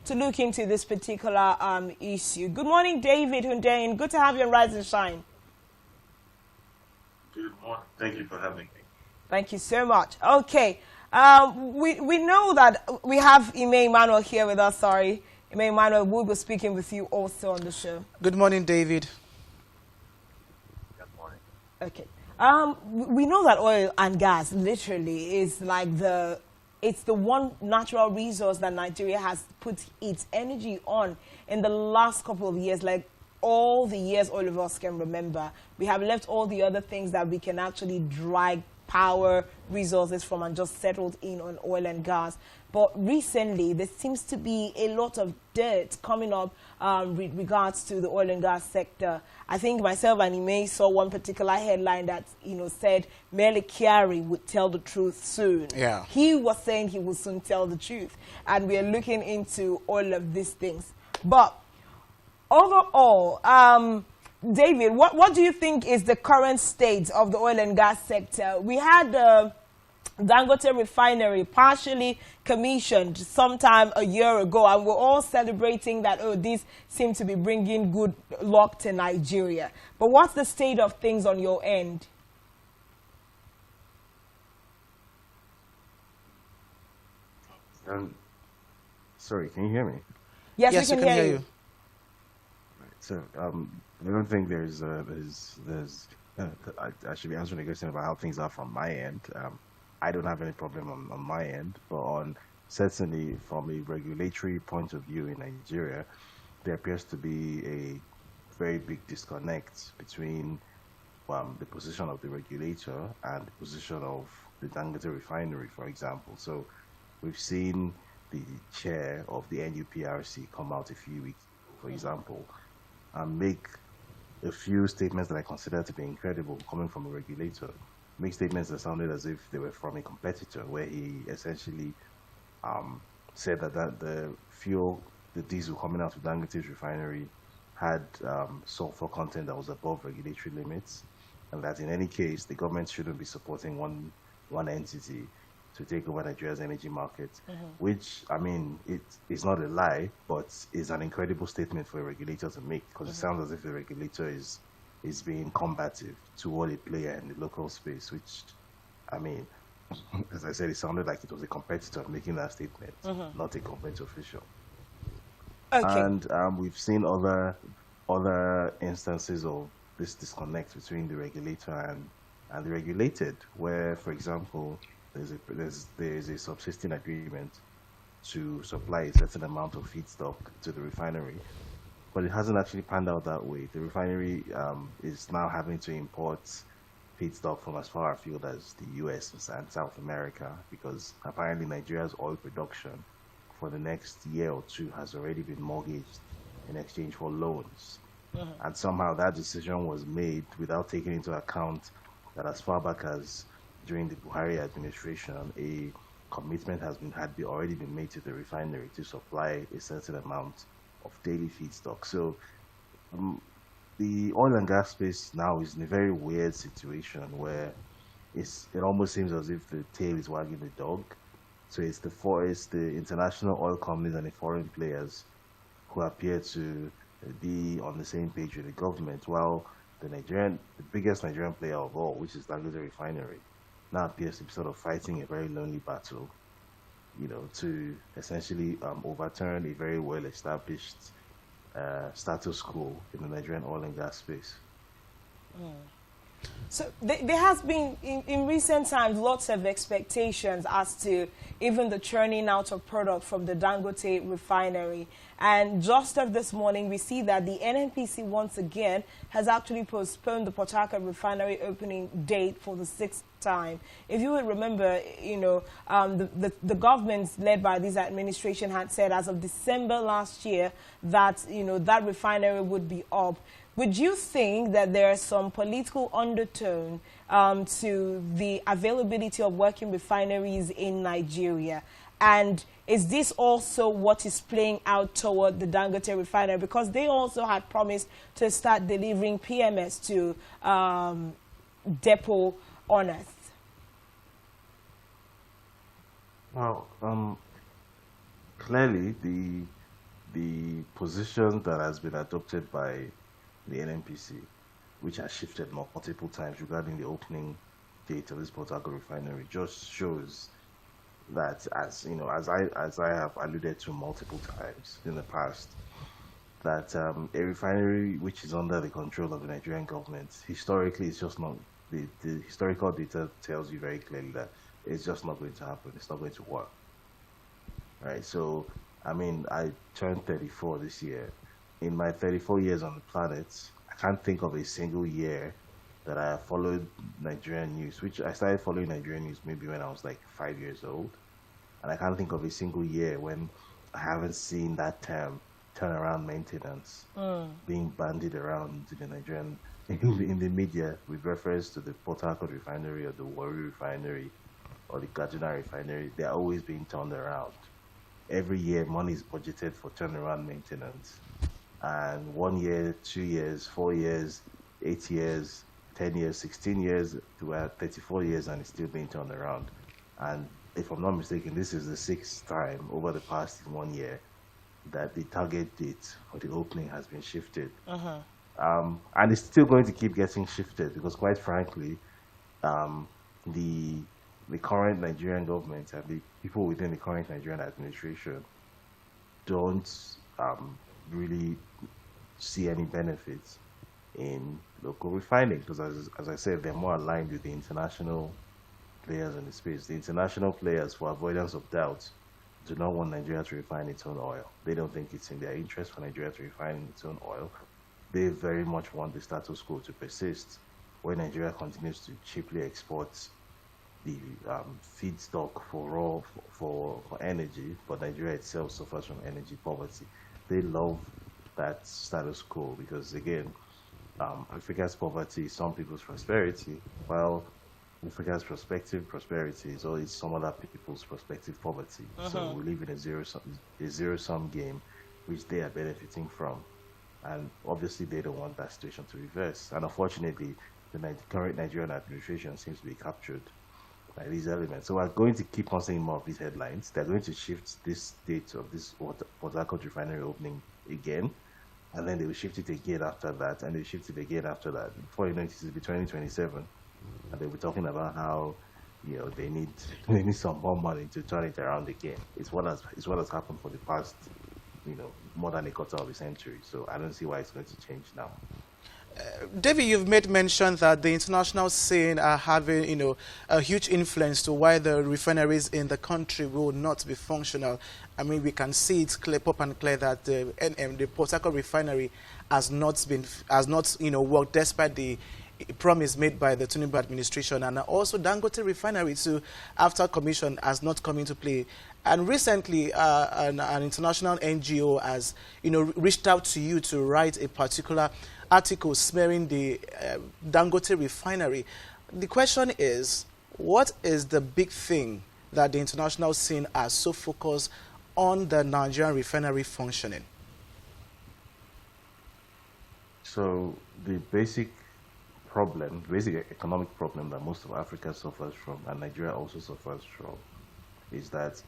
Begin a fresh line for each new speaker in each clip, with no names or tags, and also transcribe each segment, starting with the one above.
to look into this particular issue. Good morning, David Hundeyin. Good to have you on Rise and Shine.
Good morning. Thank you for having me.
Thank you so much. Okay. We know that we have Ime Emmanuel here with us. Sorry. Ime Emmanuel, we'll be speaking with you also on the show.
Good morning, David.
Good morning.
Okay. We know that oil and gas literally is like it's the one natural resource that Nigeria has put its energy on in the last couple of years, like all the years all of us can remember. We have left all the other things that we can actually drag power resources from and just settled in on oil and gas. But recently, there seems to be a lot of dirt coming up with regards to the oil and gas sector. I think myself and Ime saw one particular headline that said Mele Kyari would tell the truth soon.
Yeah.
He was saying he will soon tell the truth, and we are looking into all of these things. But overall, David, what do you think is the current state of the oil and gas sector? We had Dangote refinery partially commissioned sometime a year ago, and we're all celebrating that, oh, this seems to be bringing good luck to Nigeria. But what's the state of things on your end?
Sorry, can you hear me?
Yes, we can hear you.
Right, so, I don't think I should be answering a question about how things are from my end. I don't have any problem on my end, but certainly from a regulatory point of view in Nigeria, there appears to be a very big disconnect between the position of the regulator and the position of the Dangote refinery, for example. So we've seen the chair of the NUPRC come out a few weeks ago, for example, and make a few statements that I consider to be incredible coming from a regulator. Make statements that sounded as if they were from a competitor, where he essentially said that the diesel coming out of Dangote's refinery had sulfur content that was above regulatory limits, and that in any case the government shouldn't be supporting one entity to take over Nigeria's energy market, which, I mean, it's not a lie, but is an incredible statement for a regulator to make, because it sounds as if the regulator is being combative toward a player in the local space, which, I mean, as I said, it sounded like it was a competitor making that statement, not a government official.
Okay.
And we've seen other instances of this disconnect between the regulator and the regulated, where, for example, there's a subsisting agreement to supply a certain amount of feedstock to the refinery, but it hasn't actually panned out that way. The refinery is now having to import feedstock from as far afield as the US and South America, because apparently Nigeria's oil production for the next year or two has already been mortgaged in exchange for loans. And somehow that decision was made without taking into account that as far back as during the Buhari administration, a commitment had already been made to the refinery to supply a certain amount of daily feedstock. So the oil and gas space now is in a very weird situation where it almost seems as if the tail is wagging the dog. So it's the international oil companies and the foreign players who appear to be on the same page with the government, while the biggest Nigerian player of all, which is Dangote Refinery, now appears to be sort of fighting a very lonely battle, to essentially overturn a very well-established status quo in the Nigerian oil and gas space.
So there has been, in recent times, lots of expectations as to even the churning out of product from the Dangote refinery. And just of this morning, we see that the NNPC once again has actually postponed the Port Harcourt refinery opening date for the 6th time. If you would remember, the governments led by this administration had said as of December last year that, that refinery would be up. Would you think that there is some political undertone to the availability of working refineries in Nigeria? And is this also what is playing out toward the Dangote refinery? Because they also had promised to start delivering PMS to depot owners.
Well, clearly the the position that has been adopted by the NNPC, which has shifted multiple times regarding the opening date of this Port Harcourt refinery, just shows that, as you know, as I have alluded to multiple times in the past, that a refinery which is under the control of the Nigerian government, historically, it's just not. The historical data tells you very clearly that it's just not going to happen. It's not going to work. Right. So, I mean, I turned 34 this year. In my 34 years on the planet, I can't think of a single year that I have followed Nigerian news, which I started following Nigerian news maybe when I was like 5 years old. And I can't think of a single year when I haven't seen that term, turnaround maintenance, being bandied around in the Nigerian, in the media with reference to the Port Harcourt refinery or the Warri refinery or the Gardiner refinery. They're always being turned around. Every year, money is budgeted for turnaround maintenance. And 1 year, 2 years, 4 years, 8 years, 10 years, 16 years, to 34 years, and it's still being turned around. And if I'm not mistaken, this is the sixth time over the past 1 year that the target date for the opening has been shifted. And it's still going to keep getting shifted because, quite frankly, the current Nigerian government and the people within the current Nigerian administration don't really see any benefits in local refining because, as I said, they're more aligned with the international players in the space. The international players, for avoidance of doubt, do not want Nigeria to refine its own oil. They don't think it's in their interest for Nigeria to refine its own oil. They very much want the status quo to persist, where Nigeria continues to cheaply export the feedstock for energy, but Nigeria itself suffers from energy poverty. They love that status quo because, again, Africa's poverty is some people's prosperity, while Africa's prospective prosperity is always some other people's prospective poverty. So we live in a zero-sum game, which they are benefiting from. And obviously, they don't want that situation to reverse. And unfortunately, the current Nigerian administration seems to be captured by these elements. So we're going to keep on seeing more of these headlines. They're going to shift this date of this Port Harcourt refinery opening again, and then they will shift it again after that, and they will shift it again after that. Before you know it, it will be 2027, and they'll be talking about how they need some more money to turn it around again. It's what has happened for the past more than a quarter of a century. So I don't see why it's going to change now.
David, you've made mention that the international scene are having, a huge influence to why the refineries in the country will not be functional. I mean, we can see it clear, pop and clear that the Port Harcourt refinery has not worked despite the promise made by the Tinubu administration, and also Dangote refinery too, after commission, has not come into play. And recently, an international NGO has, reached out to you to write a particular article smearing the Dangote refinery. The question is, what is the big thing that the international scene are so focused on the Nigerian refinery functioning?
So the basic economic problem that most of Africa suffers from, and Nigeria also suffers from, is that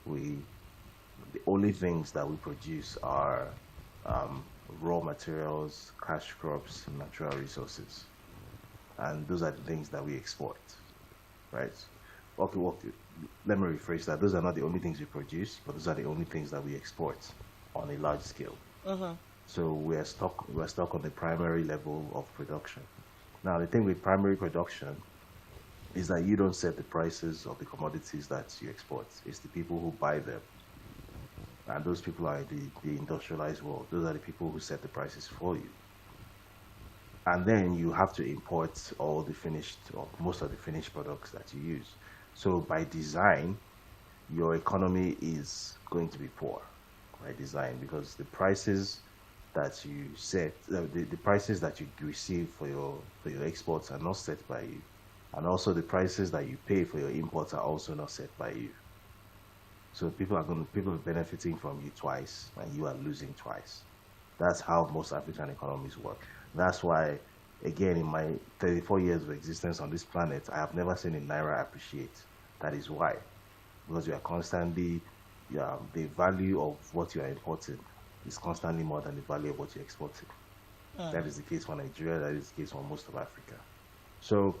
the only things that we produce are raw materials, cash crops, and natural resources. And those are the things that we export, right? Okay, let me rephrase that. Those are not the only things we produce, but those are the only things that we export on a large scale. So we're stuck on the primary level of production. Now, the thing with primary production is that you don't set the prices of the commodities that you export. It's the people who buy them. And those people are the industrialized world. Those are the people who set the prices for you. And then you have to import all the finished, or most of the finished products that you use. So by design, your economy is going to be poor by design, because the prices that you set, the prices that you receive for your exports are not set by you. And also the prices that you pay for your imports are also not set by you. So people are benefiting from you twice, and you are losing twice. That's how most African economies work. That's why, again, in my 34 years of existence on this planet, I have never seen a naira appreciate. That is why, because you are constantly, the value of what you are importing is constantly more than the value of what you're exporting. That is the case for Nigeria. That is the case for most of Africa. So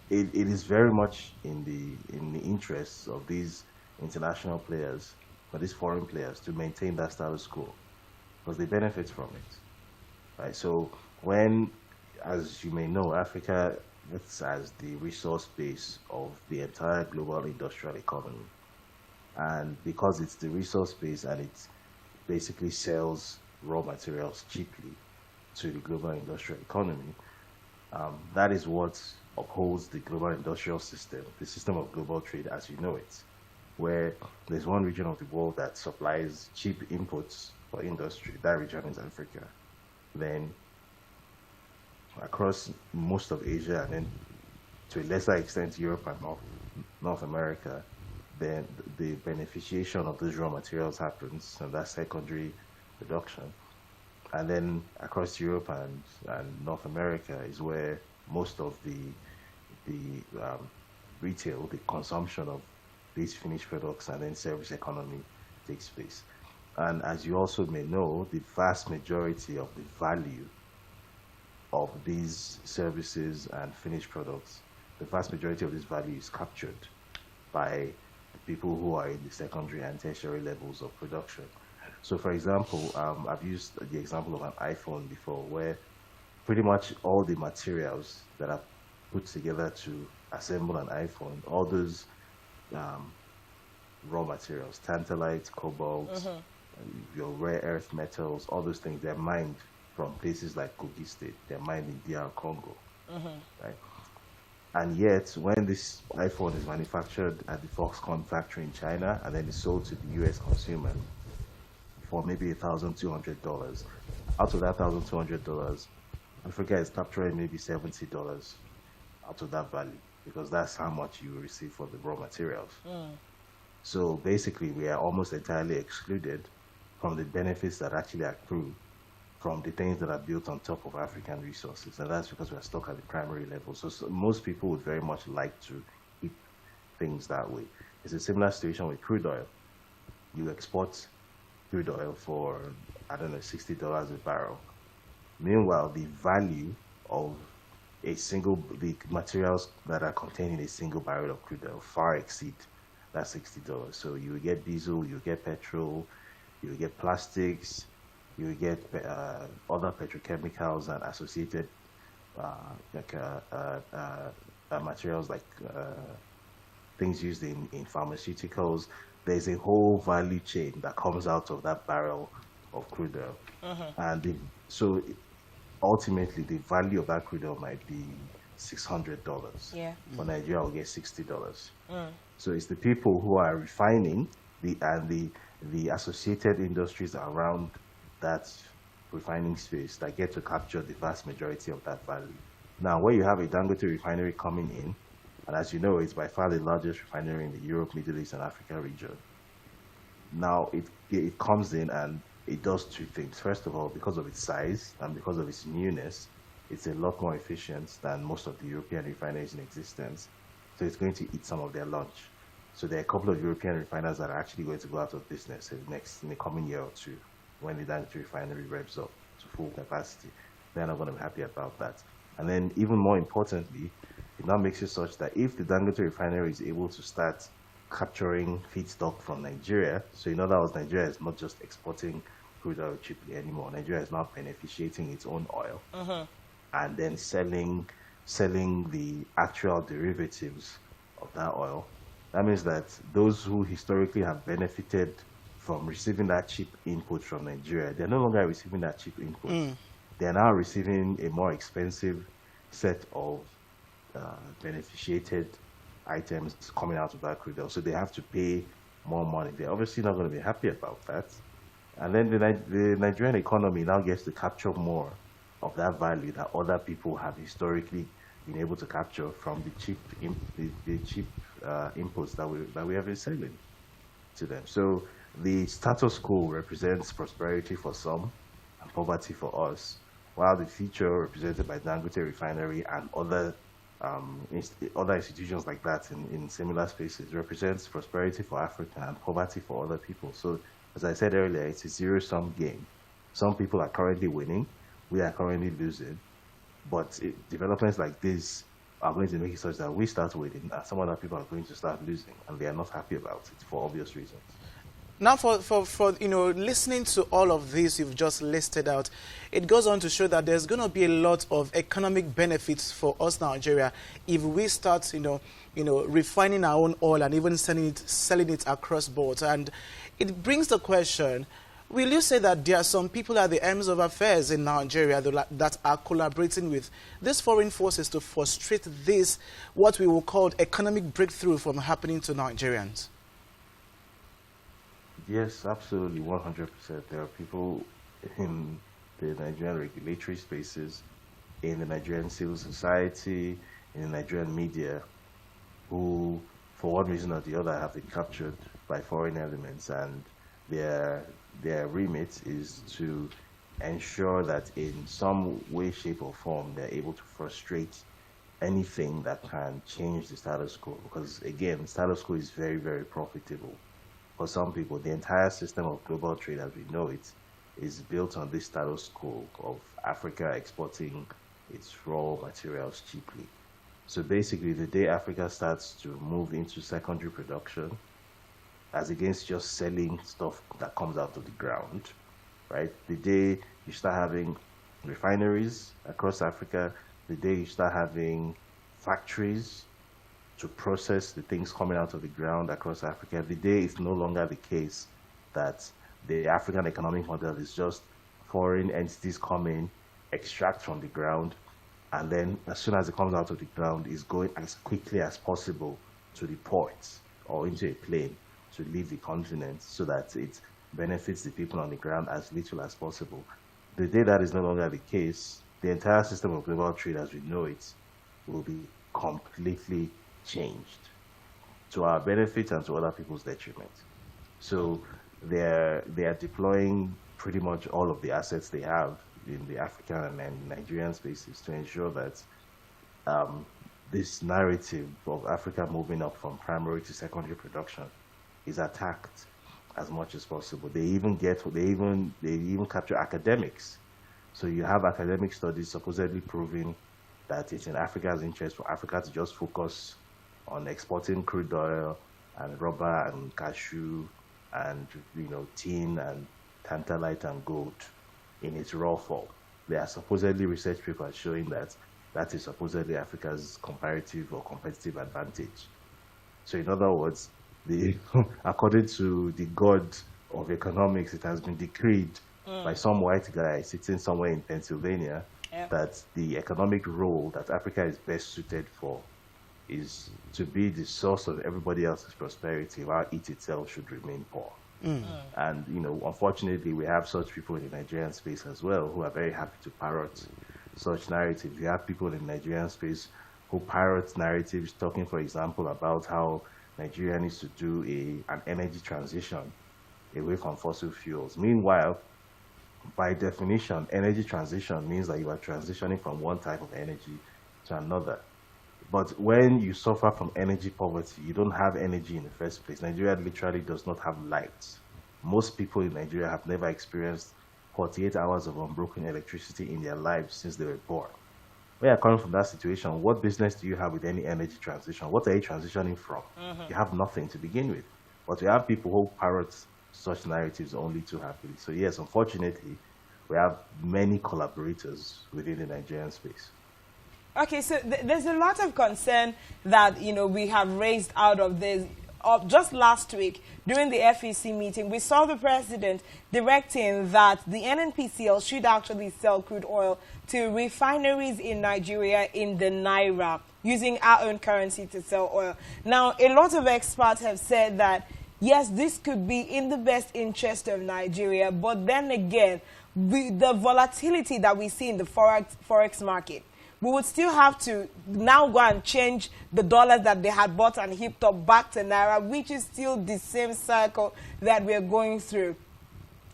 it is very much in the interests of these international players, or these foreign players, to maintain that status quo because they benefit from it, right? So when, as you may know, Africa acts as the resource base of the entire global industrial economy, and because it's the resource base and it basically sells raw materials cheaply to the global industrial economy, that is what upholds the global industrial system, the system of global trade as you know it, where there's one region of the world that supplies cheap inputs for industry. That region is Africa. Then across most of Asia, and then to a lesser extent Europe and North America, then the beneficiation of those raw materials happens, and that's secondary production. And then across Europe and North America is where most of the retail, the consumption of these finished products and then service economy takes place. And as you also may know, the vast majority of the value of these services and finished products, the vast majority of this value is captured by the people who are in the secondary and tertiary levels of production. So for example, I've used the example of an iPhone before, where pretty much all the materials that are put together to assemble an iPhone, all those raw materials, tantalite, cobalt, your rare earth metals, all those things, they're mined from places like Kogi State. They're mined in DR Congo, right? And yet, when this iPhone is manufactured at the Foxconn factory in China and then it's sold to the US consumer for maybe $1,200, out of that $1,200, Africa is capturing maybe $70 out of that value, because that's how much you receive for the raw materials. So basically, we are almost entirely excluded from the benefits that actually accrue from the things that are built on top of African resources, and that's because we're stuck at the primary level. So most people would very much like to keep things that way. It's a similar situation with crude oil. You export crude oil for, I don't know, $60 a barrel. Meanwhile, the value of the materials that are contained in a single barrel of crude oil far exceed that $60. So you will get diesel, you will get petrol, you will get plastics, you will get other petrochemicals and associated materials like things used in pharmaceuticals. There's a whole value chain that comes out of that barrel of crude oil. And so ultimately, the value of that crude oil might be $600.
Yeah.
For Nigeria, will get $60. So it's the people who are refining and the associated industries around that refining space that get to capture the vast majority of that value. Now, where you have a Dangote refinery coming in, and as you know, it's by far the largest refinery in the Europe, Middle East, and Africa region. Now, it comes in and it does two things. First of all, because of its size and because of its newness, it's a lot more efficient than most of the European refineries in existence. So it's going to eat some of their lunch. So there are a couple of European refiners that are actually going to go out of business in the coming year or two when the Dangote refinery revs up to full capacity. They're not going to be happy about that. And then even more importantly, it now makes it such that if the Dangote refinery is able to start capturing feedstock from Nigeria, so in other words, Nigeria is not just exporting crude oil cheaply anymore. Nigeria is now beneficiating its own oil and then selling the actual derivatives of that oil. That means that those who historically have benefited from receiving that cheap input from Nigeria, they're no longer receiving that cheap input. They're now receiving a more expensive set of beneficiated items coming out of that crude oil. So they have to pay more money. They're obviously not going to be happy about that. And then the Nigerian economy now gets to capture more of that value that other people have historically been able to capture from the cheap inputs that we have been selling to them. So the status quo represents prosperity for some and poverty for us, while the future represented by Dangote Refinery and other institutions like that in similar spaces represents prosperity for Africa and poverty for other people. So As I said earlier, it's a zero-sum game. Some people are currently winning, we are currently losing, but developments like this are going to make it such that we start winning and some other people are going to start losing, and they are not happy about it for obvious reasons.
Now, for listening to all of this you've just listed out, it goes on to show that there's going to be a lot of economic benefits for us, Nigeria, if we start, refining our own oil and even selling it across borders. And it brings the question: will you say that there are some people at the ends of affairs in Nigeria that are collaborating with these foreign forces to frustrate this, what we will call economic breakthrough, from happening to Nigerians?
Yes, absolutely, 100%. There are people in the Nigerian regulatory spaces, in the Nigerian civil society, in the Nigerian media, who, for one reason or the other, have been captured by foreign elements, and their remit is to ensure that in some way, shape, or form, they're able to frustrate anything that can change the status quo. Because again, the status quo is very, very profitable. For some people, the entire system of global trade as we know it is built on this status quo of Africa exporting its raw materials cheaply. So basically, the day Africa starts to move into secondary production, as against just selling stuff that comes out of the ground, right? The day you start having refineries across Africa, the day you start having factories to process the things coming out of the ground across Africa, the day it's no longer the case that the African economic model is just foreign entities come in, extract from the ground, and then as soon as it comes out of the ground, is going as quickly as possible to the ports or into a plane to leave the continent so that it benefits the people on the ground as little as possible. The day that is no longer the case, the entire system of global trade as we know it will be completely changed to our benefit and to other people's detriment. So they are deploying pretty much all of the assets they have in the African and Nigerian spaces to ensure that this narrative of Africa moving up from primary to secondary production is attacked as much as possible. They even capture academics. So you have academic studies supposedly proving that it's in Africa's interest for Africa to just focus on exporting crude oil and rubber and cashew and tin and tantalite and gold in its raw form. There are supposedly research papers showing that that is supposedly Africa's comparative or competitive advantage. So in other words, according to the god of economics, it has been decreed by some white guy sitting somewhere in Pennsylvania that the economic role that Africa is best suited for is to be the source of everybody else's prosperity, while it itself should remain poor. And unfortunately, we have such people in the Nigerian space as well who are very happy to parrot such narratives. You have people in the Nigerian space who parrot narratives talking, for example, about how Nigeria needs to do an energy transition away from fossil fuels. Meanwhile, by definition, energy transition means that you are transitioning from one type of energy to another. But when you suffer from energy poverty, you don't have energy in the first place. Nigeria literally does not have lights. Most people in Nigeria have never experienced 48 hours of unbroken electricity in their lives since they were born. When you're coming from that situation, what business do you have with any energy transition? What are you transitioning from? You have nothing to begin with. But we have people who parrot such narratives only too happily. So yes, unfortunately, we have many collaborators within the Nigerian space.
Okay, so there's a lot of concern that, we have raised out of this. Just last week, during the FEC meeting, we saw the president directing that the NNPCL should actually sell crude oil to refineries in Nigeria in the Naira, using our own currency to sell oil. Now, a lot of experts have said that, yes, this could be in the best interest of Nigeria, but then again, the volatility that we see in the forex market, we would still have to now go and change the dollars that they had bought and heaped up back to Naira, which is still the same cycle that we're going through.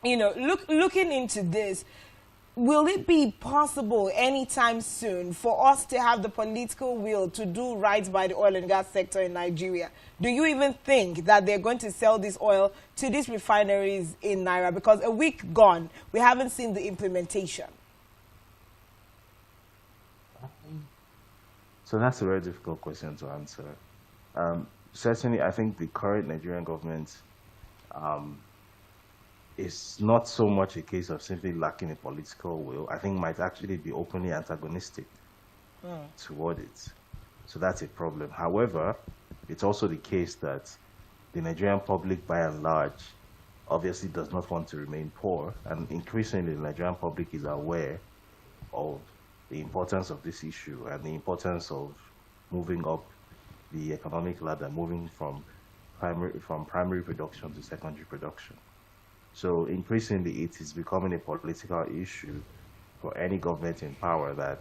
Looking into this, will it be possible anytime soon for us to have the political will to do right by the oil and gas sector in Nigeria? Do you even think that they're going to sell this oil to these refineries in Naira? Because a week gone, we haven't seen the implementation.
So that's a very difficult question to answer. Certainly, I think the current Nigerian government is not so much a case of simply lacking a political will. I think might actually be openly antagonistic toward it. So that's a problem. However, it's also the case that the Nigerian public, by and large, obviously does not want to remain poor. And increasingly, the Nigerian public is aware of the importance of this issue and the importance of moving up the economic ladder, moving from primary production to secondary production. So increasingly, it is becoming a political issue for any government in power that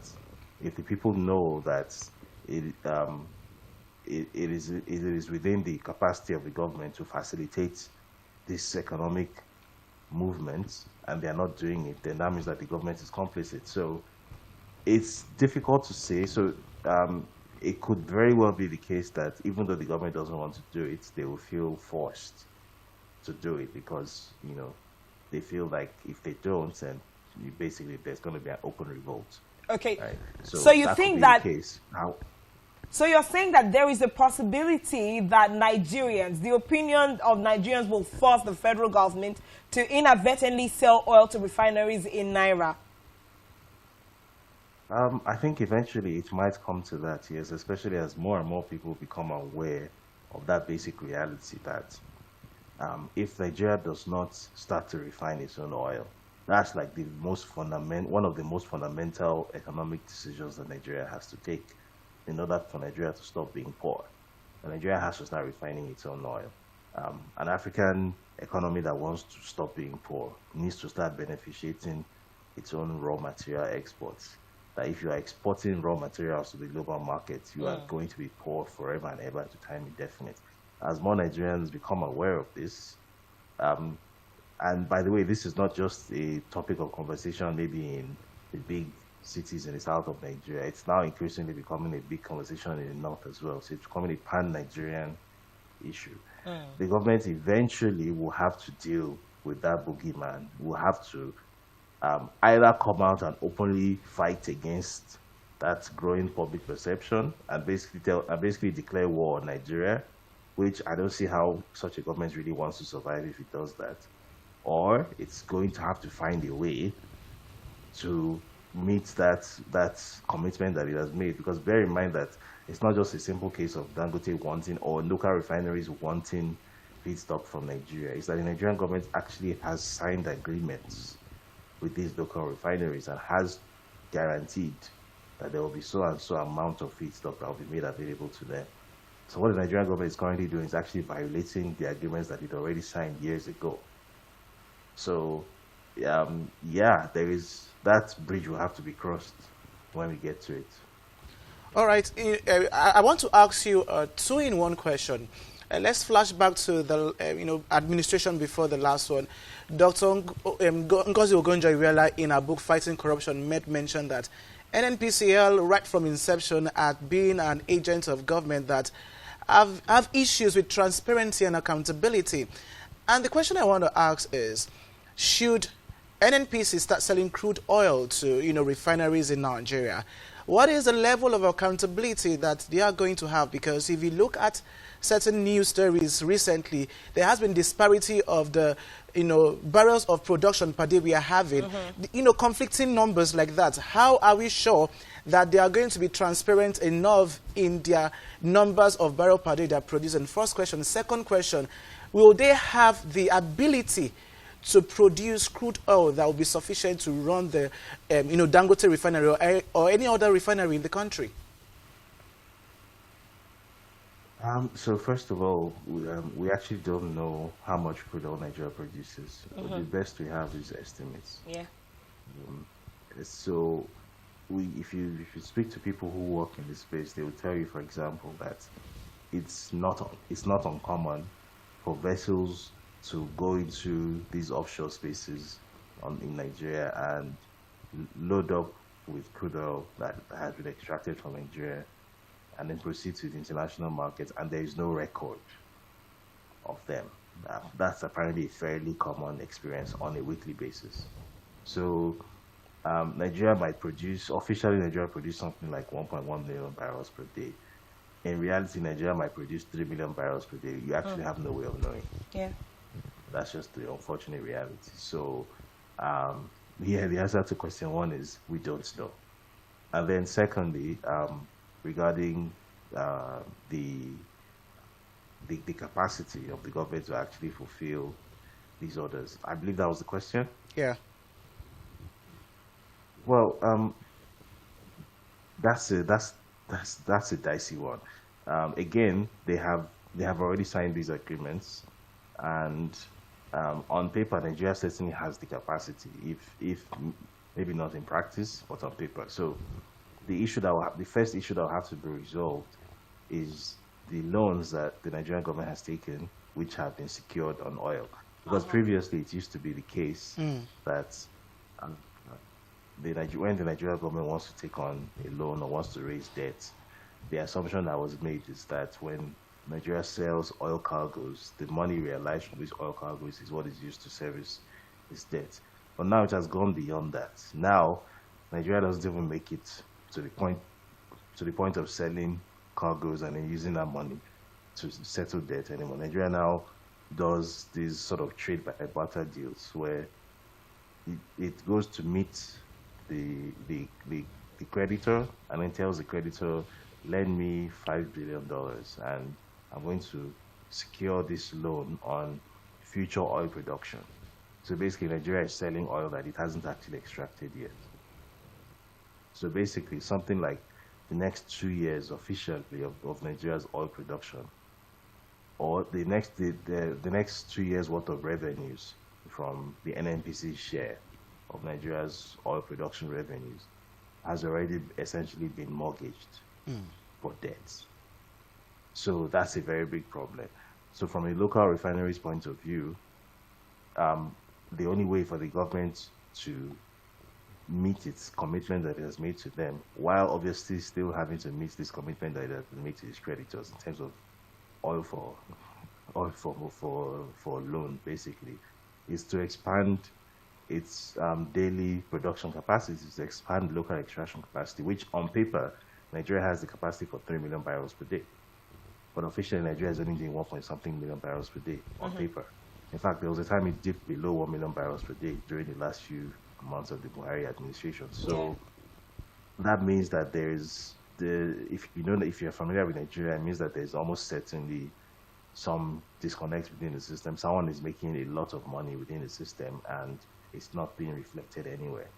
if the people know that it is within the capacity of the government to facilitate this economic movement and they are not doing it, then that means that the government is complicit. So it's difficult to say. So it could very well be the case that even though the government doesn't want to do it, they will feel forced to do it because, you know, they feel like if they don't, then basically there's going to be an open revolt.
Okay.
Right?
So you think that...
Now,
so you're saying that there is a possibility that Nigerians, the opinion of Nigerians will force the federal government to inadvertently sell oil to refineries in Naira?
I think eventually it might come to that, yes, especially as more and more people become aware of that basic reality that if Nigeria does not start to refine its own oil, that's like the one of the most fundamental economic decisions that Nigeria has to take in order for Nigeria to stop being poor. And Nigeria has to start refining its own oil. An African economy that wants to stop being poor needs to start beneficiating its own raw material exports. That if you are exporting raw materials to the global market, you are going to be poor forever and ever to time indefinite. As more Nigerians become aware of this, and by the way, this is not just a topic of conversation maybe in the big cities in the south of Nigeria. It's now increasingly becoming a big conversation in the north as well. So it's becoming a pan-Nigerian issue. The government eventually will have to deal with that boogeyman. Will have to either come out and openly fight against that growing public perception and basically declare war on Nigeria, which I don't see how such a government really wants to survive if it does that. Or it's going to have to find a way to meet that commitment that it has made. Because bear in mind that it's not just a simple case of Dangote wanting or local refineries wanting feedstock from Nigeria. It's that the Nigerian government actually has signed agreements with these local refineries and has guaranteed that there will be so and so amount of feedstock that will be made available to them. So what the Nigerian government is currently doing is actually violating the agreements that it already signed years ago. So, yeah, there is that bridge will have to be crossed when we get to it.
All right, I want to ask you a two-in-one question. Let's flash back to the administration before the last one. Dr. Ngozi Ogonjo-Iweala, in her book Fighting Corruption, made mention that NNPCL, right from inception, had been an agent of government that have issues with transparency and accountability. And the question I want to ask is, should NNPC start selling crude oil to refineries in Nigeria? What is the level of accountability that they are going to have? Because if you look at certain news stories recently, there has been disparity of the barrels of production per day we are having, conflicting numbers like that. How are we sure that they are going to be transparent enough in their numbers of barrel per day they are producing? First question. Second question, will they have the ability to produce crude oil that will be sufficient to run the Dangote refinery or any other refinery in the country?
So first of all, we actually don't know how much crude oil Nigeria produces. The best we have is estimates.
Yeah.
So if you speak to people who work in this space, they will tell you, for example, that it's not uncommon for vessels to go into these offshore spaces in Nigeria and load up with crude oil that has been extracted from Nigeria and then proceed to the international markets, and there is no record of them. That's apparently a fairly common experience on a weekly basis. So Nigeria might produce, officially Nigeria produce something like 1.1 million barrels per day. In reality, Nigeria might produce 3 million barrels per day. You actually have no way of knowing.
Yeah.
That's just the unfortunate reality. So, yeah, the answer to question one is we don't know. And then secondly, regarding the capacity of the government to actually fulfill these orders, I believe that was the question.
Yeah.
Well, that's a dicey one. Again, they have already signed these agreements, and on paper, Nigeria certainly has the capacity, if maybe not in practice, but on paper. So the first issue that will have to be resolved is the loans that the Nigerian government has taken, which have been secured on oil. Because previously it used to be the case that when the Nigerian government wants to take on a loan or wants to raise debt, the assumption that was made is that when Nigeria sells oil cargoes, the money realized from these oil cargoes is what is used to service its debt. But now it has gone beyond that. Now, Nigeria doesn't even make it to the point of selling cargoes and then using that money to settle debt anymore. Nigeria now does these sort of trade by barter deals where it goes to meet the creditor and then tells the creditor, lend me $5 billion and I'm going to secure this loan on future oil production. So basically Nigeria is selling oil that it hasn't actually extracted yet. So basically something like the next 2 years officially of Nigeria's oil production, or the next 2 years worth of revenues from the NNPC share of Nigeria's oil production revenues has already essentially been mortgaged for debts. So that's a very big problem. So from a local refinery's point of view, the only way for the government to meet its commitment that it has made to them, while obviously still having to meet this commitment that it has made to its creditors in terms of oil for loan, basically, is to expand its daily production capacity, to expand local extraction capacity, which on paper, Nigeria has the capacity for 3 million barrels per day. But officially, Nigeria is only doing 1-point-something million barrels per day on paper. In fact, there was a time it dipped below 1 million barrels per day during the last few months of the Buhari administration. So that means that there's if you're familiar with Nigeria, it means that there's almost certainly some disconnect within the system. Someone is making a lot of money within the system and it's not being reflected anywhere.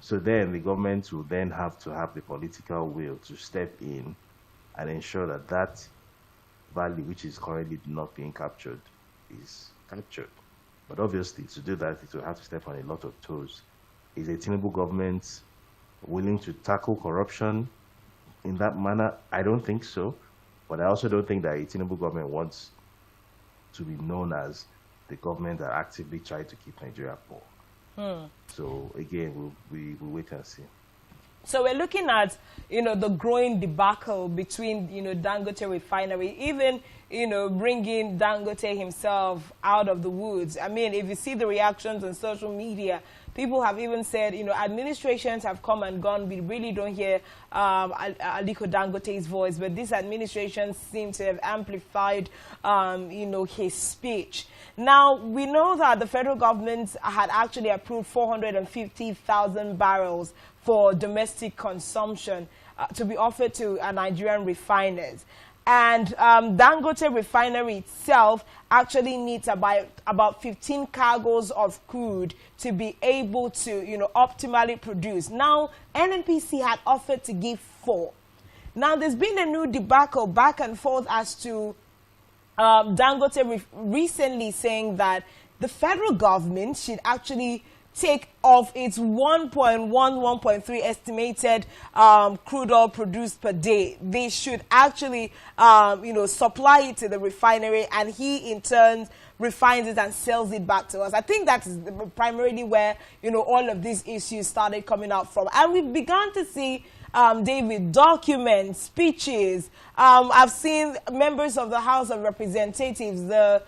So then the government will then have to have the political will to step in and ensure that that value, which is currently not being captured, is captured. But obviously, to do that, it will have to step on a lot of toes. Is a Tinubu government willing to tackle corruption in that manner? I don't think so. But I also don't think that a Tinubu government wants to be known as the government that actively tried to keep Nigeria poor. So again, we'll wait and see.
So we're looking at, the growing debacle between, Dangote refinery, even, bringing Dangote himself out of the woods. I mean, if you see the reactions on social media, people have even said, administrations have come and gone. We really don't hear Aliko Dangote's voice, but this administration seems to have amplified, his speech. Now, we know that the federal government had actually approved 450,000 barrels for domestic consumption to be offered to Nigerian refiners. And Dangote refinery itself actually needs about 15 cargoes of crude to be able to, optimally produce. Now, NNPC had offered to give 4. Now, there's been a new debacle back and forth as to Dangote recently saying that the federal government should actually take off its 1.3 estimated crude oil produced per day. They should actually, supply it to the refinery, and he in turn refines it and sells it back to us. I think that's primarily where, you know, all of these issues started coming out from. And we began to see, David, documents, speeches. I've seen members of the House of Representatives, the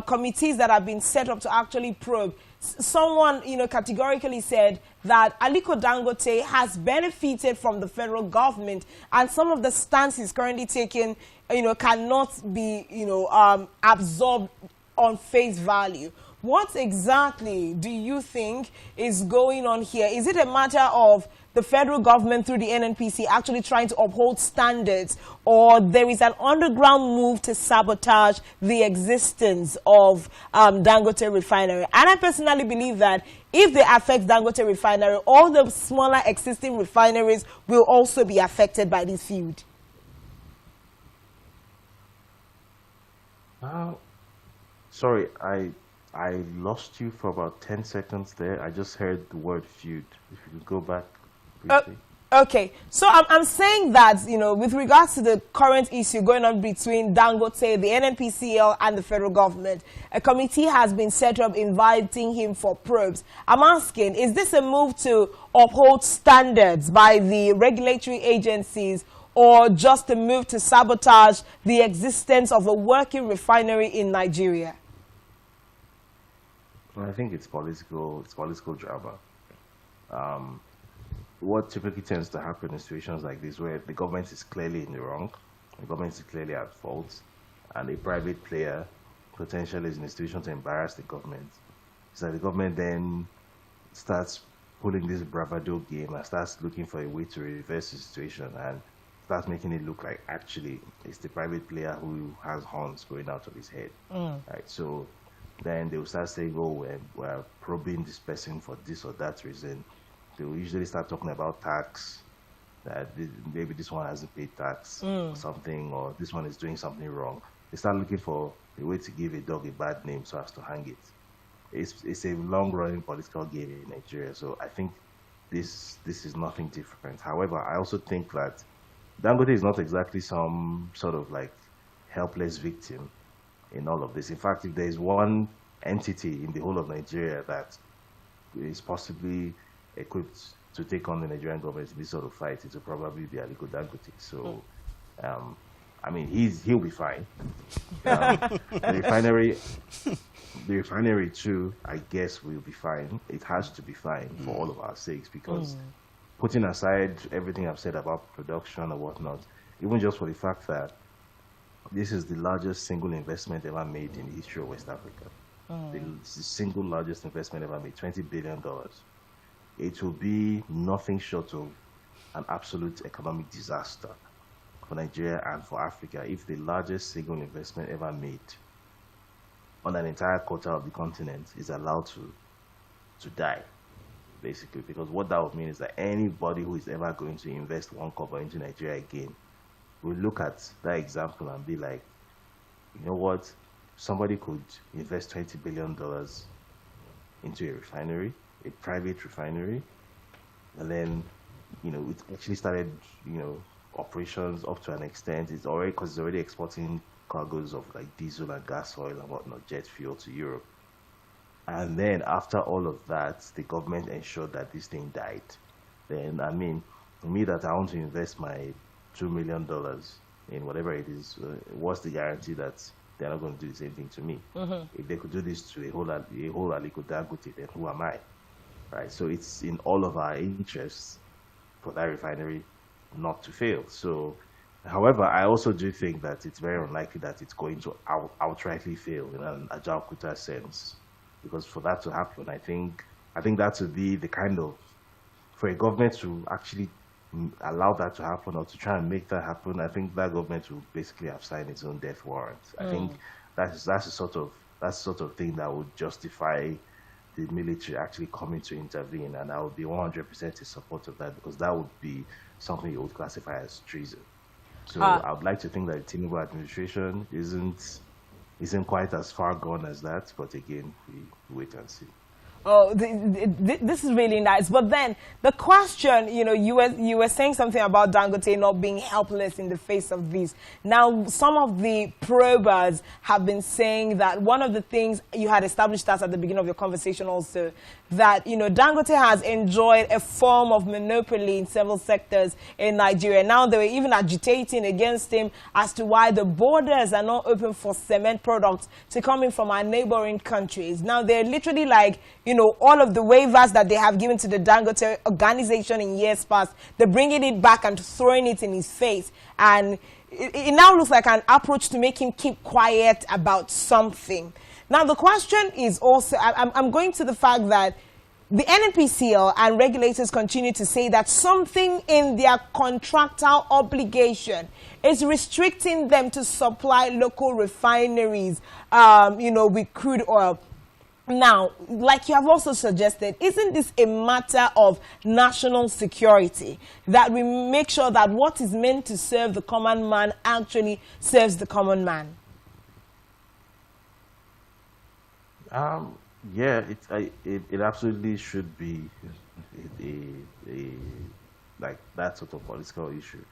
committees that have been set up to actually probe. Someone, you know, categorically said that Aliko Dangote has benefited from the federal government, and some of the stance he's currently taking, you know, cannot be, you know, absorbed on face value. What exactly do you think is going on here? Is it a matter of the federal government through the NNPC actually trying to uphold standards, or there is an underground move to sabotage the existence of Dangote Refinery? And I personally believe that if they affect Dangote Refinery, all the smaller existing refineries will also be affected by this feud.
Sorry, I lost you for about 10 seconds there. I just heard the word feud. If you could go back briefly.
Okay, so I'm saying that, you know, with regards to the current issue going on between Dangote, the NNPCL, and the federal government, a committee has been set up inviting him for probes. I'm asking, is this a move to uphold standards by the regulatory agencies, or just a move to sabotage the existence of a working refinery in Nigeria?
Well, I think it's political drama. What typically tends to happen in situations like this, where the government is clearly in the wrong, the government is clearly at fault, and a private player potentially is in a situation to embarrass the government, is that the government then starts pulling this bravado game and starts looking for a way to reverse the situation, and starts making it look like actually it's the private player who has horns going out of his head. Right? So then they will start saying, oh, we're probing this person for this or that reason. They will usually start talking about tax, that maybe this one hasn't paid tax or something, or this one is doing something wrong. They start looking for a way to give a dog a bad name so as to hang it. It's a long-running political game in Nigeria, so I think this is nothing different. However, I also think that Dangote is not exactly some sort of like helpless victim in all of this. In fact, if there is one entity in the whole of Nigeria that is possibly equipped to take on the Nigerian government in this sort of fight, it will probably be Aliko Dangote. So, I mean, he'll be fine. The refinery too, I guess, will be fine. It has to be fine for all of our sakes, because putting aside everything I've said about production or whatnot, even just for the fact that this is the largest single investment ever made in the history of West Africa. The single largest investment ever made, $20 billion. It will be nothing short of an absolute economic disaster for Nigeria and for Africa if the largest single investment ever made on an entire quarter of the continent is allowed to die, basically. Because what that would mean is that anybody who is ever going to invest one kobo into Nigeria again will look at that example and be like, you know what, somebody could invest $20 billion into a refinery, a private refinery, and then, you know, it actually started, you know, operations up to an extent. It's already, because it's already exporting cargoes of like diesel and gas oil and whatnot, jet fuel to Europe. And then after all of that, the government ensured that this thing died. Then, I mean, for me, that I want to invest my $2 million in whatever it is, what's the guarantee that they're not going to do the same thing to me? If they could do this to a whole Aliko Dangote, then who am I? Right? So it's in all of our interests for that refinery not to fail. So, however, I also do think that it's very unlikely that it's going to outrightly fail in an Ajaokuta sense, because for that to happen, I think that would be the kind of, for a government to actually allow that to happen or to try and make that happen, I think that government will basically have signed its own death warrant. I think that's the sort of thing that would justify the military actually coming to intervene, and I would be 100% in support of that, because that would be something you would classify as treason. So I would like to think that the Tinubu administration isn't quite as far gone as that, but again, we wait and see.
Oh, this is really nice. But then the question, you were saying something about Dangote not being helpless in the face of this. Now, some of the probers have been saying that one of the things you had established us at the beginning of your conversation also, that, Dangote has enjoyed a form of monopoly in several sectors in Nigeria. Now, they were even agitating against him as to why the borders are not open for cement products to come in from our neighboring countries. Now, they're literally like, all of the waivers that they have given to the Dangote organization in years past, they're bringing it back and throwing it in his face. And it now looks like an approach to make him keep quiet about something. Now, the question is also, I'm going to the fact that the NNPCL and regulators continue to say that something in their contractual obligation is restricting them to supply local refineries, with crude oil. Now, like you have also suggested, isn't this a matter of national security, that we make sure that what is meant to serve the common man actually serves the common man?
Yeah, it absolutely should be like that sort of political issue.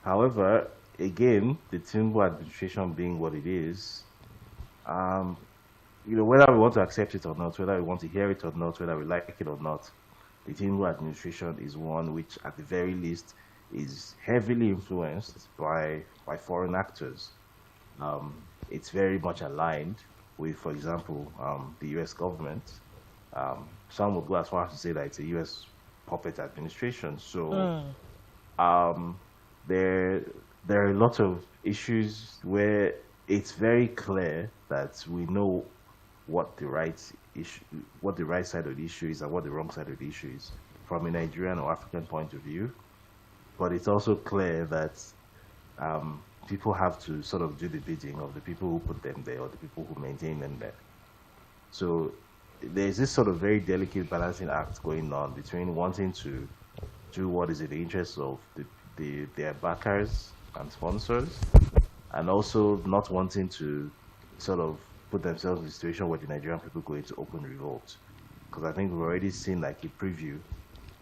However, again, the Tinubu administration being what it is, whether we want to accept it or not, whether we want to hear it or not, whether we like it or not, the Tinubu administration is one which, at the very least, is heavily influenced by foreign actors. It's very much aligned with, for example, the U.S. government. Some would go as far as to say that it's a U.S. puppet administration. So there are a lot of issues where it's very clear that we know what the right side of the issue is and what the wrong side of the issue is from a Nigerian or African point of view. But it's also clear that people have to sort of do the bidding of the people who put them there or the people who maintain them there. So there's this sort of very delicate balancing act going on between wanting to do what is in the interest of their backers and sponsors, and also not wanting to sort of put themselves in a situation where the Nigerian people go into open revolt. Because I think we've already seen like a preview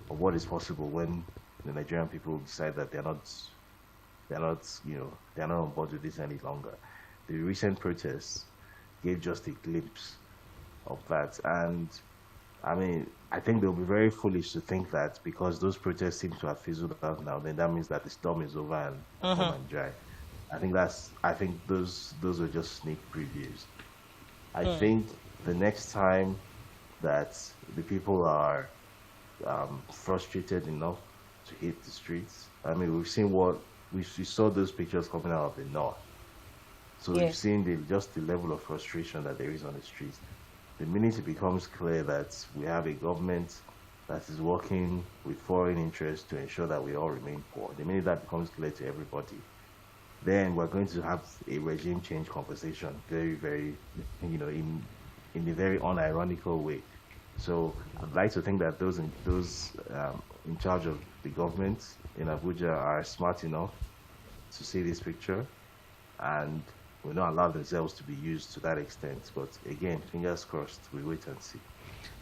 of what is possible when the Nigerian people decide that they're not on board with this any longer. The recent protests gave just a glimpse of that. And I mean, I think they'll be very foolish to think that because those protests seem to have fizzled out now, then that means that the storm is over and calm and dry. I think those are just sneak previews. I think the next time that the people are frustrated enough to hit the streets, I mean, we saw those pictures coming out of the north. So we've seen just the level of frustration that there is on the streets. The minute it becomes clear that we have a government that is working with foreign interests to ensure that we all remain poor, the minute that becomes clear to everybody, then we're going to have a regime change conversation very, very, in a very unironical way. So I'd like to think that those in charge of the government in Abuja are smart enough to see this picture and will not allow themselves to be used to that extent. But again, fingers crossed, we wait and see.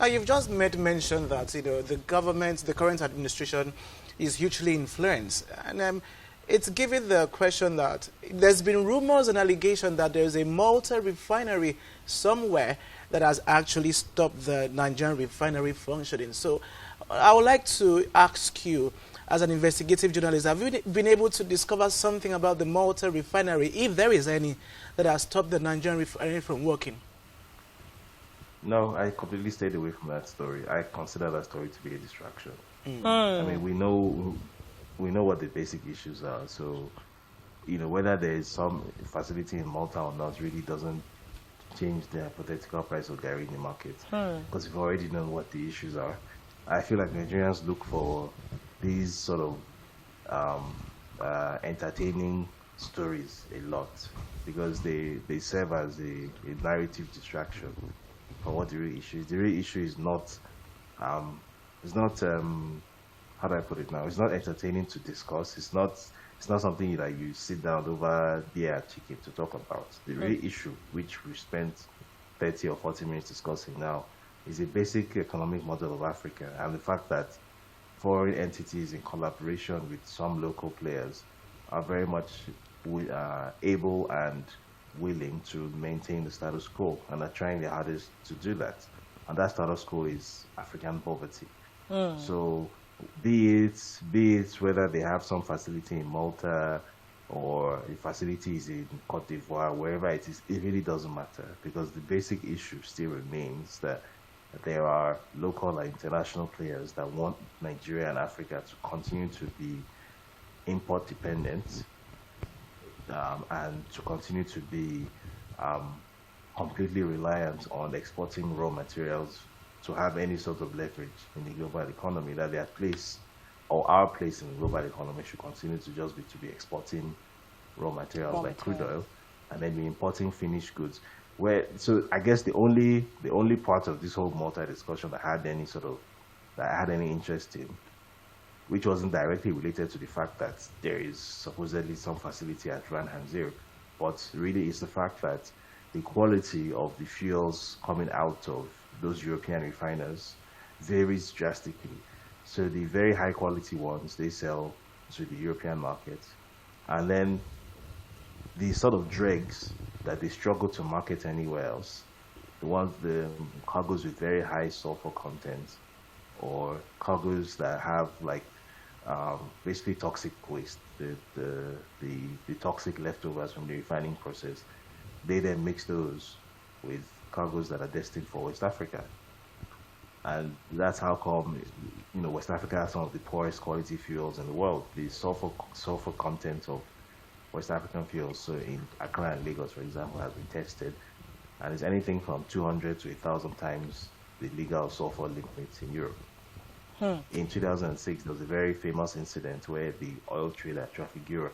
You've just made mention that the government, the current administration, is hugely influenced, and it's given the question that there's been rumors and allegations that there's a Malta refinery somewhere that has actually stopped the Nigerian refinery functioning. So I would like to ask you, as an investigative journalist, have you been able to discover something about the Malta refinery, if there is any, that has stopped the Nigerian refinery from working?
No, I completely stayed away from that story. I consider that story to be a distraction. I mean, we know what the basic issues are. So, whether there is some facility in Malta or not really doesn't change the hypothetical price of Gary in the market. Because we've already known what the issues are. I feel like Nigerians look for these sort of entertaining stories a lot because they serve as a narrative distraction from what the real issue is. The real issue is not how do I put it now? It's not entertaining to discuss. It's not something that you sit down over beer and chicken to talk about. The real issue, which we spent 30 or 40 minutes discussing now, is a basic economic model of Africa, and the fact that foreign entities in collaboration with some local players are very much able and willing to maintain the status quo, and are trying their hardest to do that. And that status quo is African poverty. So be it whether they have some facility in Malta or the facility is in Cote d'Ivoire, wherever it is, it really doesn't matter, because the basic issue still remains that there are local and international players that want Nigeria and Africa to continue to be import dependent, and to continue to be completely reliant on exporting raw materials to have any sort of leverage in the global economy, that their place or our place in the global economy should continue to just be exporting raw materials like crude oil, and then be importing finished goods. So I guess the only part of this whole Malta discussion that I had any interest in, which wasn't directly related to the fact that there is supposedly some facility at Ran Hanzir, but really is the fact that the quality of the fuels coming out of those European refiners varies drastically. So the very high quality ones, they sell to the European market, and then the sort of dregs that they struggle to market anywhere else, the cargoes with very high sulfur content, or cargoes that have basically toxic waste, the toxic leftovers from the refining process, they then mix those with cargoes that are destined for West Africa. And that's how come, West Africa has some of the poorest quality fuels in the world. The sulfur content of West African fuels, so in Accra and Lagos, for example, has been tested, and it's anything from 200 to 1,000 times the legal sulfur limits in Europe. In 2006, there was a very famous incident where the oil trader Trafigura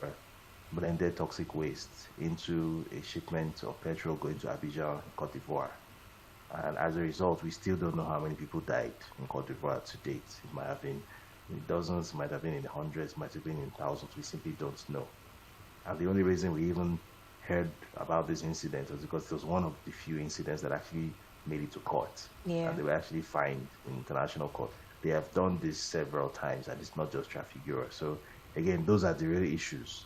blended toxic waste into a shipment of petrol going to Abidjan, Cote d'Ivoire. And as a result, we still don't know how many people died in Cote d'Ivoire to date. It might have been in dozens, might have been in the hundreds, might have been in thousands. We simply don't know. And the only reason we even heard about this incident was because it was one of the few incidents that actually made it to court. And they were actually fined in international court. They have done this several times, and it's not just Trafigura. So again, those are the real issues,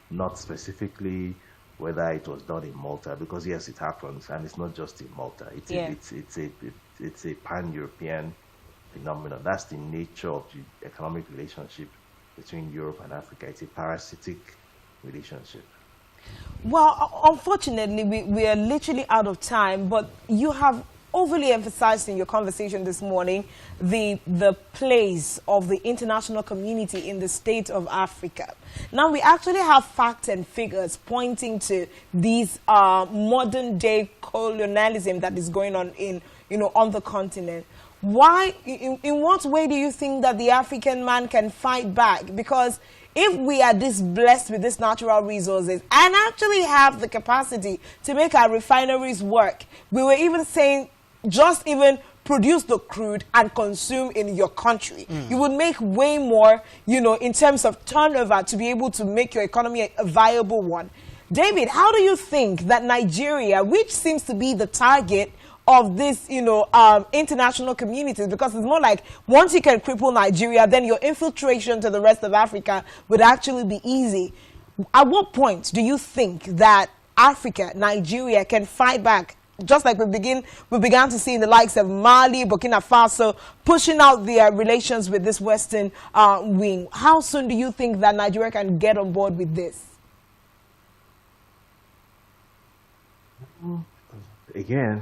not specifically whether it was done in Malta, because yes, it happens, and it's not just in Malta. It's a pan-European phenomenon. That's the nature of the economic relationship between Europe and Africa. It's a parasitic relationship.
Well, unfortunately, we are literally out of time, but you have overly emphasized in your conversation this morning the place of the international community in the state of Africa. Now, we actually have facts and figures pointing to these modern day colonialism that is going on on the continent. Why, in what way do you think that the African man can fight back? Because if we are this blessed with these natural resources and actually have the capacity to make our refineries work, we were even saying just even produce the crude and consume in your country. You would make way more, in terms of turnover to be able to make your economy a viable one. David, how do you think that Nigeria, which seems to be the target of this, international communities, because it's more like once you can cripple Nigeria, then your infiltration to the rest of Africa would actually be easy. At what point do you think that Africa, Nigeria, can fight back, just like we began to see in the likes of Mali, Burkina Faso, pushing out their relations with this Western wing? How soon do you think that Nigeria can get on board with this?
Again,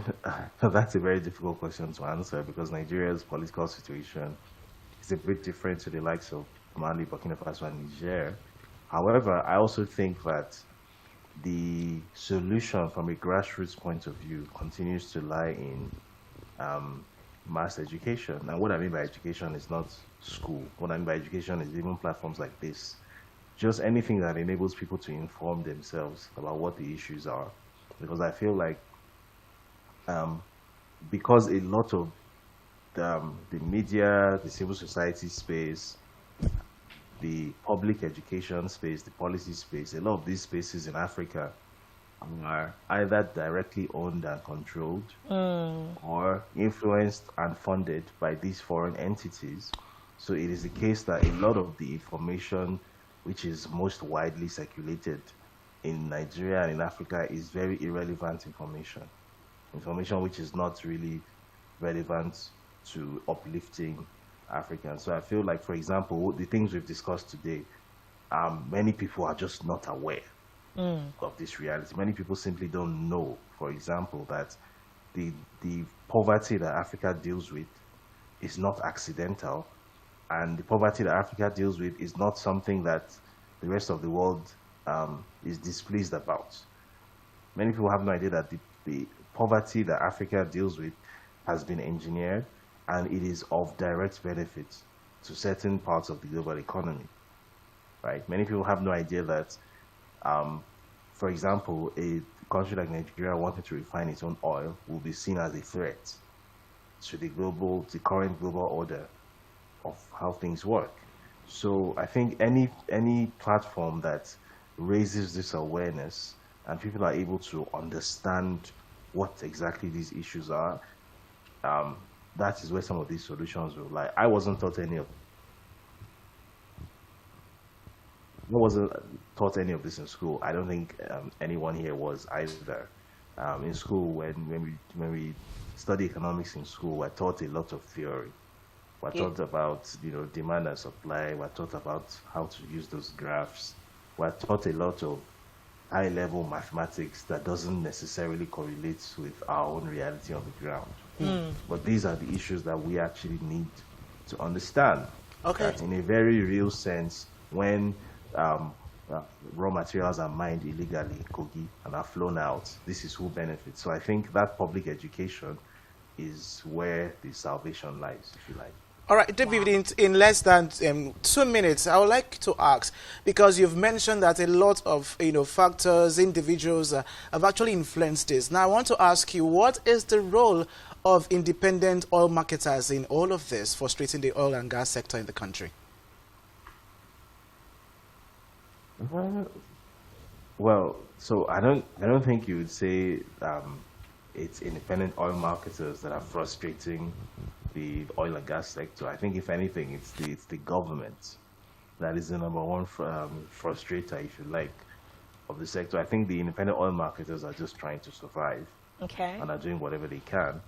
that's a very difficult question to answer, because Nigeria's political situation is a bit different to the likes of Mali, Burkina Faso, and Niger. However, I also think that the solution from a grassroots point of view continues to lie in mass education. And what I mean by education is not school. What I mean by education is even platforms like this. Just anything that enables people to inform themselves about what the issues are. Because I feel like because a lot of the media, the civil society space, the public education space, the policy space, a lot of these spaces in Africa are either directly owned and controlled or influenced and funded by these foreign entities. So it is the case that a lot of the information which is most widely circulated in Nigeria and in Africa is very irrelevant information. Information which is not really relevant to uplifting Africans. So I feel like, for example, the things we've discussed today, many people are just not aware of this reality. Many people simply don't know, for example, that the poverty that Africa deals with is not accidental, and the poverty that Africa deals with is not something that the rest of the world is displeased about. Many people have no idea that the poverty that Africa deals with has been engineered, and it is of direct benefit to certain parts of the global economy, right? Many people have no idea that, for example, a country like Nigeria wanting to refine its own oil will be seen as a threat to the current global order of how things work. So I think any platform that raises this awareness and people are able to understand what exactly these issues are, that is where some of these solutions will lie. I wasn't taught any of this in school. I don't think anyone here was either. In school, when we study economics in school, we're taught a lot of theory. We're taught about demand and supply. We're taught about how to use those graphs. We're taught a lot of high-level mathematics that doesn't necessarily correlate with our own reality on the ground. But these are the issues that we actually need to understand.
Okay.
That in a very real sense, when raw materials are mined illegally in Kogi and are flown out, this is who benefits. So I think that public education is where the salvation lies, if you like.
All right, David, in less than 2 minutes, I would like to ask, because you've mentioned that a lot of factors, individuals have actually influenced this. Now, I want to ask you, what is the role of independent oil marketers in all of this, frustrating the oil and gas sector in the country?
Well, so I don't think you would say it's independent oil marketers that are frustrating the oil and gas sector. I think if anything, it's the government that is the number one frustrator, if you like, of the sector. I think the independent oil marketers are just trying to survive, and are doing whatever they can.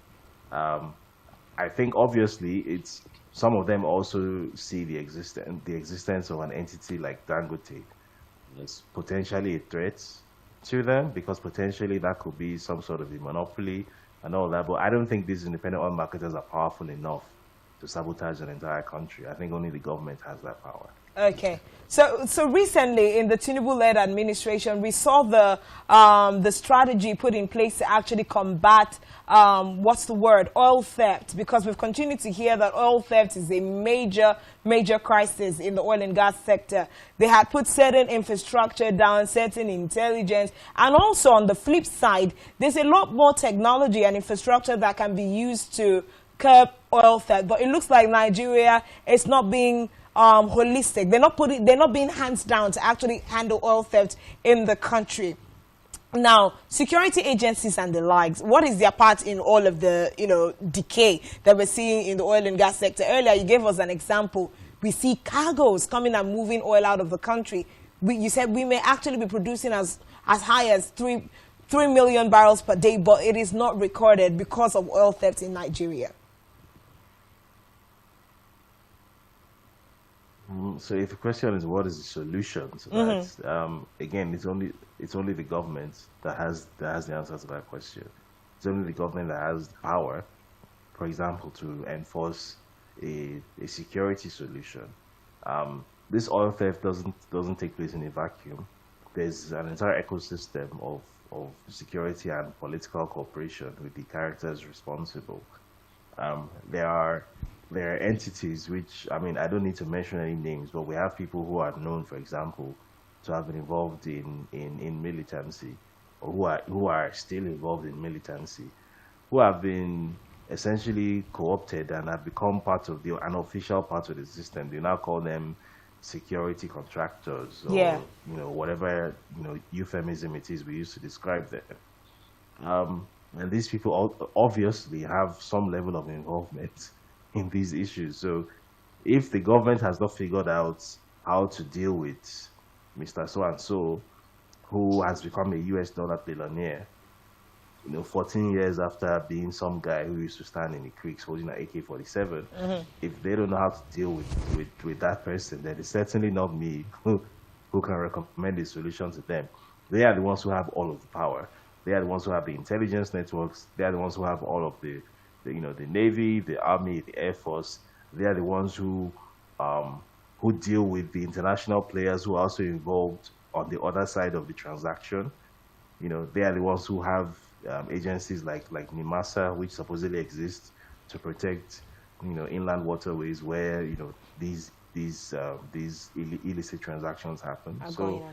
I think obviously it's some of them also see the existence of an entity like Dangote as potentially a threat to them, because potentially that could be some sort of a monopoly and all that. But I don't think these independent oil marketers are powerful enough to sabotage an entire country. I think only the government has that power.
Okay. So recently in the Tinubu-led administration, we saw the strategy put in place to actually combat oil theft, because we've continued to hear that oil theft is a major crisis in the oil and gas sector. They had put certain infrastructure down, certain intelligence, and also on the flip side, there's a lot more technology and infrastructure that can be used to curb oil theft. But it looks like Nigeria is not being holistic. They're not being hands down to actually handle oil theft in the country. Now, security agencies and the likes, what is their part in all of the decay that we're seeing in the oil and gas sector? Earlier, you gave us an example. We see cargoes coming and moving oil out of the country. You said we may actually be producing as high as 3 million barrels per day, but it is not recorded because of oil theft in Nigeria.
So if the question is what is the solution to that, again, it's only the government that has the answer to that question. It's only the government that has the power, for example, to enforce a security solution. This oil theft doesn't take place in a vacuum. There's an entire ecosystem of security and political cooperation with the characters responsible. There are entities which, I mean, I don't need to mention any names, but we have people who are known, for example, to have been involved in militancy, or who are still involved in militancy, who have been essentially co-opted and have become part of the unofficial part of the system. They now call them security contractors, or
Yeah.
whatever euphemism it is we use to describe them. And these people obviously have some level of involvement in these issues. So if the government has not figured out how to deal with Mr. So-and-so, who has become a US dollar billionaire, 14 years after being some guy who used to stand in the creeks holding an AK-47, if they don't know how to deal with that person, then it's certainly not me who can recommend a solution to them. They are the ones who have all of the power. They are the ones who have the intelligence networks. They are the ones who have all of the Navy, the Army, the Air Force. They are the ones who deal with the international players who are also involved on the other side of the transaction. They are the ones who have agencies like NIMASA, which supposedly exists to protect inland waterways where these illicit transactions happen. So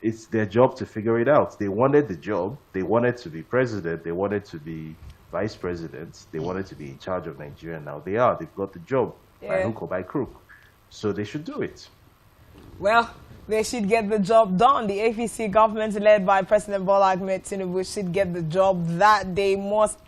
it's their job to figure it out. They wanted the job. They wanted to be president. They wanted to be vice president. They wanted to be in charge of Nigeria. Now they are. They've got the job by hook or by crook. So they should do it. Well,
they should get the job done. The APC government, led by President Bola Ahmed Tinubu, should get the job that they most,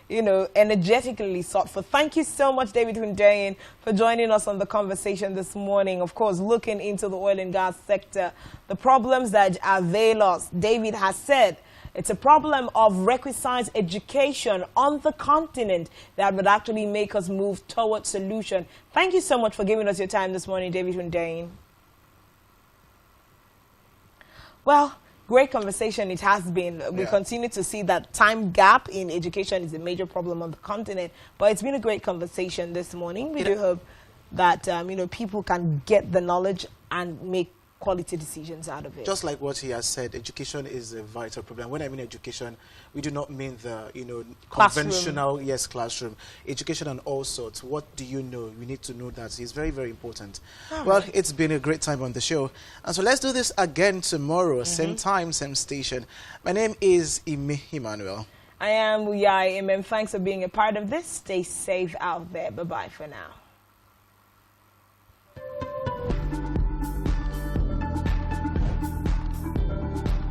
energetically sought for. Thank you so much, David Hundeyin, for joining us on the conversation this morning. Of course, looking into the oil and gas sector, the problems that avail us. David has said it's a problem of requisite education on the continent that would actually make us move towards solution. Thank you so much for giving us your time this morning, David Hundeyin. Well, great conversation it has been. We continue to see that time gap in education is a major problem on the continent. But it's been a great conversation this morning. We do hope that, people can get the knowledge and make quality decisions out of it.
Just like what he has said, education is a vital problem. When I mean education, we do not mean the, conventional, classroom. Education and all sorts. What do you know? We need to know that. It's very, very important. Well, it's been a great time on the show. And so let's do this again tomorrow, same time, same station. My name is Imi Emmanuel.
I am Uyai Imem. Thanks for being a part of this. Stay safe out there. Bye-bye for now.